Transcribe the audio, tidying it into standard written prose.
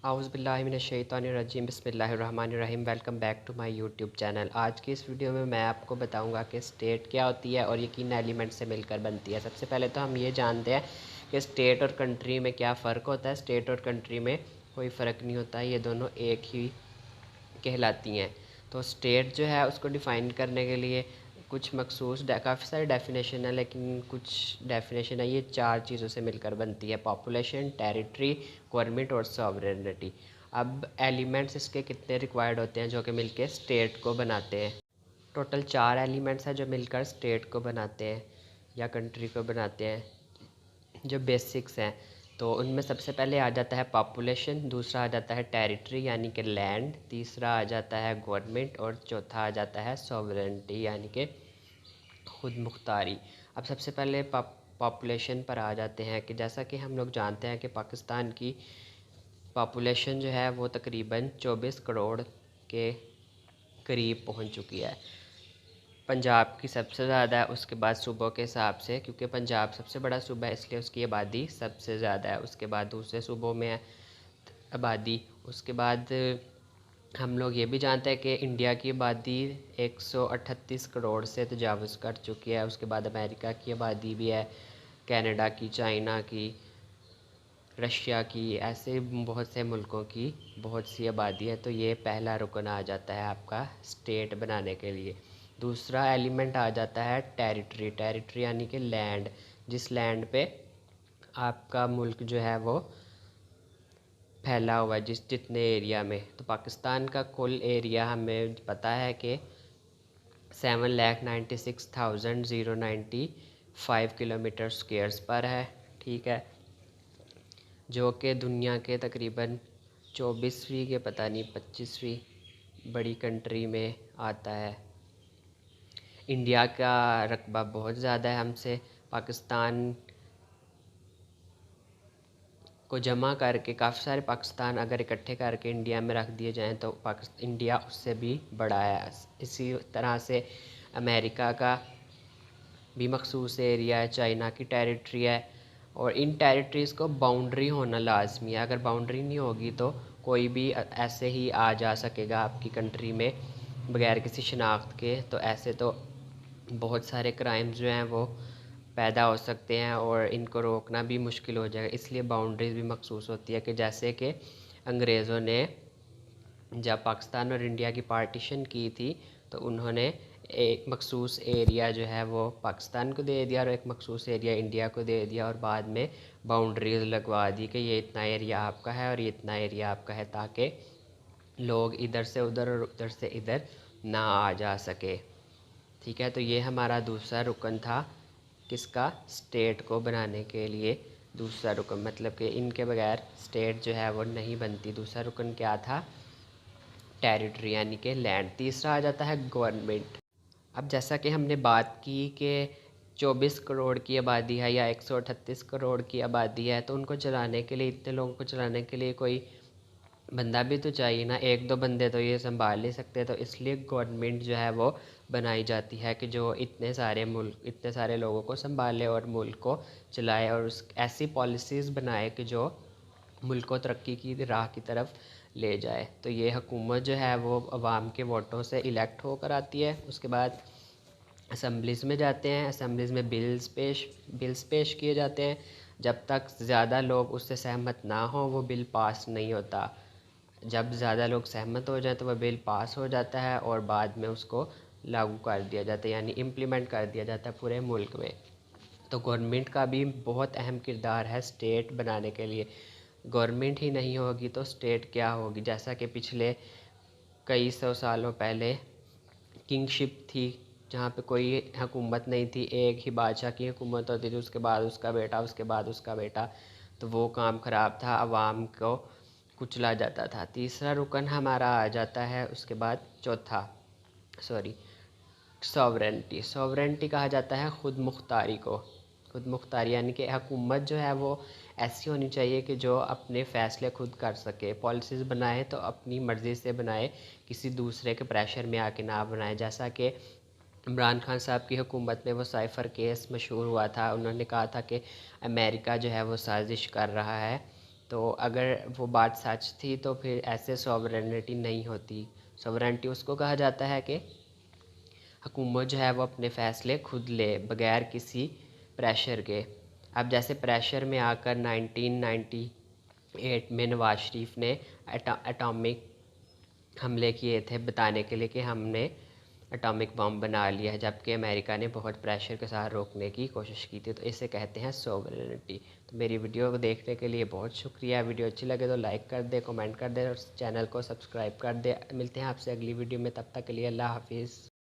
आउज़ुबिल्लाहिमिनश्शैतानिर्रजीम बिस्मिल्लाहिर्रहमानिर्रहीम। Welcome back to my YouTube channel. आज की इस वीडियो में मैं आपको बताऊंगा कि स्टेट क्या होती है और ये किन एलिमेंट से मिलकर बनती है। सबसे पहले तो हम ये जानते हैं कि स्टेट और कंट्री में क्या फ़र्क होता है। स्टेट और कंट्री में कोई फ़र्क नहीं होता, ये दोनों एक ही कहलाती हैं। तो स्टेट जो है उसको डिफ़ाइन करने के लिए कुछ मखसूस काफ़ी सारी डेफिनेशन है, लेकिन कुछ डेफिनेशन है ये चार चीज़ों से मिलकर बनती है: पॉपुलेशन, टेरिटरी, गवर्नमेंट और सॉवरेनिटी। अब एलिमेंट्स इसके कितने रिक्वायर्ड होते हैं जो कि मिलकर स्टेट को बनाते हैं? टोटल चार एलिमेंट्स हैं जो मिलकर स्टेट को बनाते हैं या कंट्री को बनाते हैं, जो बेसिक्स हैं। तो उनमें सबसे पहले आ जाता है पॉपुलेशन, दूसरा आ जाता है टेरिटरी यानी कि लैंड, तीसरा आ जाता है गवर्नमेंट और चौथा आ जाता है सॉवरेनिटी यानी कि खुद मुख्तारी। अब सबसे पहले पॉपुलेशन पर आ जाते हैं कि जैसा कि हम लोग जानते हैं कि पाकिस्तान की पॉपुलेशन जो है वो तकरीबन 24 करोड़ के करीब पहुंच चुकी है। पंजाब की सबसे ज़्यादा है, उसके बाद सूबों के हिसाब से, क्योंकि पंजाब सबसे बड़ा सूबा है इसलिए उसकी आबादी सबसे ज़्यादा है। उसके बाद दूसरे सूबों में है आबादी। उसके बाद हम लोग ये भी जानते हैं कि इंडिया की आबादी 138 करोड़ से तजावज़ कर चुकी है। उसके बाद अमेरिका की आबादी भी है, कनाडा की, चाइना की, रशिया की, ऐसे बहुत से मुल्कों की बहुत सी आबादी है। तो ये पहला रुकन आ जाता है आपका स्टेट बनाने के लिए। दूसरा एलिमेंट आ जाता है टेरिटरी। टेरिटरी यानी कि लैंड, जिस लैंड पे आपका मुल्क जो है वो फैला हुआ है, जितने एरिया में। तो पाकिस्तान का कुल एरिया हमें पता है कि 7,96,095 किलोमीटर स्क्वेयर्स पर है, ठीक है, जो कि दुनिया के तकरीबन 24वीं के पता नहीं 25वीं बड़ी कंट्री में आता है। इंडिया का रकबा बहुत ज़्यादा है हमसे। पाकिस्तान को जमा करके काफ़ी सारे पाकिस्तान अगर इकट्ठे करके इंडिया में रख दिए जाएँ तो इंडिया उससे भी बड़ा है। इसी तरह से अमेरिका का भी मखसूस एरिया है, चाइना की टेरिटरी है, और इन टेरिटरीज़ को बाउंड्री होना लाजमी है। अगर बाउंड्री नहीं होगी तो कोई भी ऐसे ही आ जा सकेगा आपकी कंट्री में बगैर किसी शनाख्त के। तो ऐसे तो बहुत सारे क्राइम्स जो हैं वो पैदा हो सकते हैं और इनको रोकना भी मुश्किल हो जाएगा। इसलिए बाउंड्रीज़ भी मखसूस होती है कि जैसे कि अंग्रेज़ों ने जब पाकिस्तान और इंडिया की पार्टीशन की थी तो उन्होंने एक मखसूस एरिया जो है वो पाकिस्तान को दे दिया और एक मखसूस एरिया इंडिया को दे दिया, और बाद में बाउंड्रीज़ लगवा दी कि ये इतना एरिया आपका है और ये इतना एरिया आपका है, ताकि लोग इधर से उधर और उधर से इधर ना आ जा सके। ठीक है, तो ये हमारा दूसरा रुकन था किसका, स्टेट को बनाने के लिए। दूसरा रुकन मतलब कि इनके बगैर स्टेट जो है वो नहीं बनती। दूसरा रुकन क्या था, टेरिटरी यानी कि लैंड। तीसरा आ जाता है गवर्नमेंट। अब जैसा कि हमने बात की कि 24 करोड़ की आबादी है या 138 करोड़ की आबादी है, तो उनको चलाने के लिए, इतने लोगों को चलाने के लिए कोई बंदा भी तो चाहिए ना। एक दो बंदे तो ये संभाल नहीं सकते। तो इसलिए गवर्नमेंट जो है वो बनाई जाती है कि जो इतने सारे लोगों को संभाले और मुल्क को चलाए, और उस ऐसी पॉलिसीज़ बनाए कि जो मुल्क को तरक्की की राह की तरफ ले जाए। तो ये हुकूमत जो है वो अवाम के वोटों से इलेक्ट होकर आती है। उसके बाद असम्बलीज़ में जाते हैं, असम्बलीज़ में बिल्स पेश किए जाते हैं। जब तक ज़्यादा लोग उससे सहमत ना हो वो बिल पास नहीं होता। जब ज़्यादा लोग सहमत हो जाए तो वह बिल पास हो जाता है और बाद में उसको लागू कर दिया जाता है, यानी इम्प्लीमेंट कर दिया जाता है पूरे मुल्क में। तो गवर्नमेंट का भी बहुत अहम किरदार है स्टेट बनाने के लिए। गवर्नमेंट ही नहीं होगी तो स्टेट क्या होगी। जैसा कि पिछले कई सौ सालों पहले किंगशिप थी, जहाँ पे कोई हुकूमत नहीं थी, एक ही बादशाह की हुकूमत होती थी, उसके बाद उसका बेटा, उसके बाद उसका बेटा। तो वो काम ख़राब था, आवाम को कुचला जाता था। तीसरा रुकन हमारा आ जाता है उसके बाद चौथा, सॉरी, सॉवरेनिटी। सॉवरेनिटी कहा जाता है खुद मुख्तारी को। खुद मुख्तारी यानी कि हुकूमत जो है वो ऐसी होनी चाहिए कि जो अपने फ़ैसले खुद कर सके। पॉलिसीज़ बनाए तो अपनी मर्ज़ी से बनाए, किसी दूसरे के प्रेशर में आके ना बनाए। जैसा कि इमरान खान साहब की हुकूमत में वो साइफ़र केस मशहूर हुआ था। उन्होंने कहा था कि अमेरिका जो है वो साजिश कर रहा है तो अगर वो बात सच थी तो फिर ऐसे सॉवरेनिटी नहीं होती। सॉवरेनिटी उसको कहा जाता है कि हुकूमत जो है वो अपने फ़ैसले खुद ले बग़ैर किसी प्रेशर के। अब जैसे प्रेशर में आकर 1998 में नवाज़ शरीफ ने एटॉमिक हमले किए थे बताने के लिए कि हमने एटॉमिक बम बना लिया है, जबकि अमेरिका ने बहुत प्रेशर के साथ रोकने की कोशिश की थी। तो इसे कहते हैं सॉवरेनिटी। तो मेरी वीडियो को देखने के लिए बहुत शुक्रिया। वीडियो अच्छी लगे तो लाइक कर दे, कमेंट कर दे और चैनल को सब्सक्राइब कर दे। मिलते हैं आपसे अगली वीडियो में, तब तक के लिए अल्लाह हाफिज़।